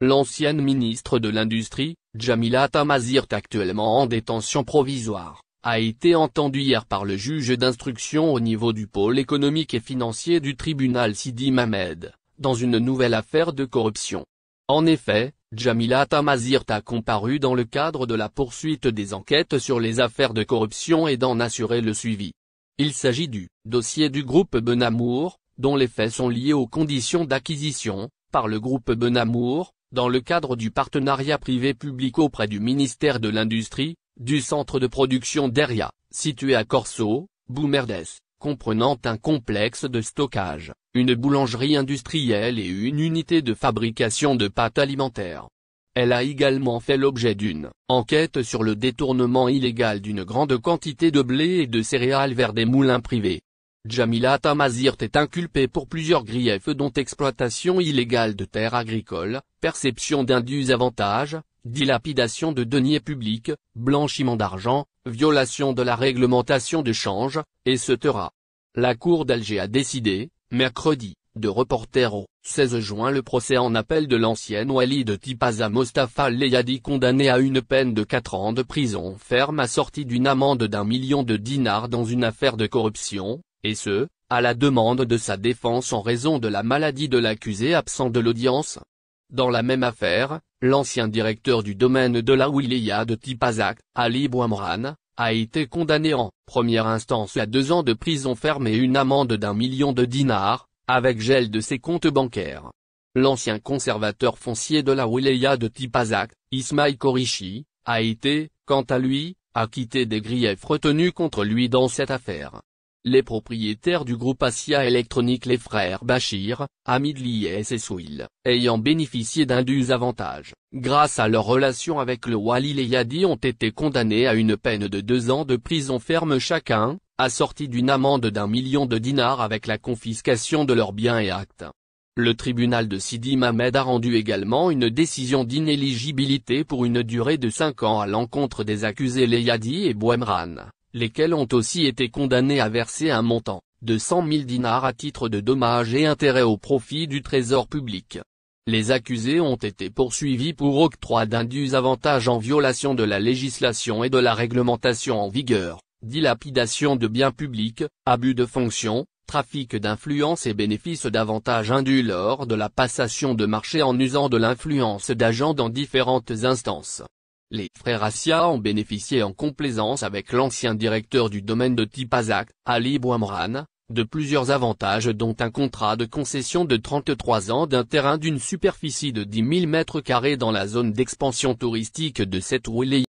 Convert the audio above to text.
L'ancienne ministre de l'Industrie, Djamila Tamazirt, actuellement en détention provisoire, a été entendue hier par le juge d'instruction au niveau du pôle économique et financier du tribunal Sidi Mamed, dans une nouvelle affaire de corruption. En effet, Djamila Tamazirt a comparu dans le cadre de la poursuite des enquêtes sur les affaires de corruption et d'en assurer le suivi. Il s'agit du dossier du groupe Benamour, dont les faits sont liés aux conditions d'acquisition, par le groupe Benamour, dans le cadre du partenariat privé-public auprès du ministère de l'Industrie, du centre de production Deria, situé à Corso, Boumerdès, comprenant un complexe de stockage, une boulangerie industrielle et une unité de fabrication de pâtes alimentaires. Elle a également fait l'objet d'une enquête sur le détournement illégal d'une grande quantité de blé et de céréales vers des moulins privés. Djamila Tamazirt est inculpée pour plusieurs griefs dont exploitation illégale de terres agricoles, perception d'indus avantages, dilapidation de deniers publics, blanchiment d'argent, violation de la réglementation de change, etc. La Cour d'Alger a décidé, mercredi, de reporter au 16 juin le procès en appel de l'ancienne wali de Tipaza Mostafa Leyadi, condamné à une peine de 4 ans de prison ferme assortie d'une amende d'1 million de dinars dans une affaire de corruption, et ce, à la demande de sa défense en raison de la maladie de l'accusé absent de l'audience. Dans la même affaire, l'ancien directeur du domaine de la wilaya de Tipazak, Ali Bouamran, a été condamné en première instance à 2 ans de prison ferme et une amende d'1 million de dinars, avec gel de ses comptes bancaires. L'ancien conservateur foncier de la wilaya de Tipazak, Ismaïl Korichi, a été, quant à lui, acquitté des griefs retenus contre lui dans cette affaire. Les propriétaires du groupe Asia Electronic, les frères Bachir, Hamid Lies et Souil, ayant bénéficié d'indus avantages, grâce à leur relation avec le wali Leyadi, ont été condamnés à une peine de 2 ans de prison ferme chacun, assortie d'une amende d'1 million de dinars avec la confiscation de leurs biens et actes. Le tribunal de Sidi Mamed a rendu également une décision d'inéligibilité pour une durée de 5 ans à l'encontre des accusés Leyadi et Bouamran, lesquels ont aussi été condamnés à verser un montant de 100 000 dinars à titre de dommages et intérêts au profit du trésor public. Les accusés ont été poursuivis pour octroi d'indus avantages en violation de la législation et de la réglementation en vigueur, dilapidation de biens publics, abus de fonction, trafic d'influence et bénéfice d'avantages indus lors de la passation de marché en usant de l'influence d'agents dans différentes instances. Les frères Assia ont bénéficié en complaisance avec l'ancien directeur du domaine de Tipazak, Ali Bouamran, de plusieurs avantages dont un contrat de concession de 33 ans d'un terrain d'une superficie de 10 000 m² dans la zone d'expansion touristique de cette wilaya.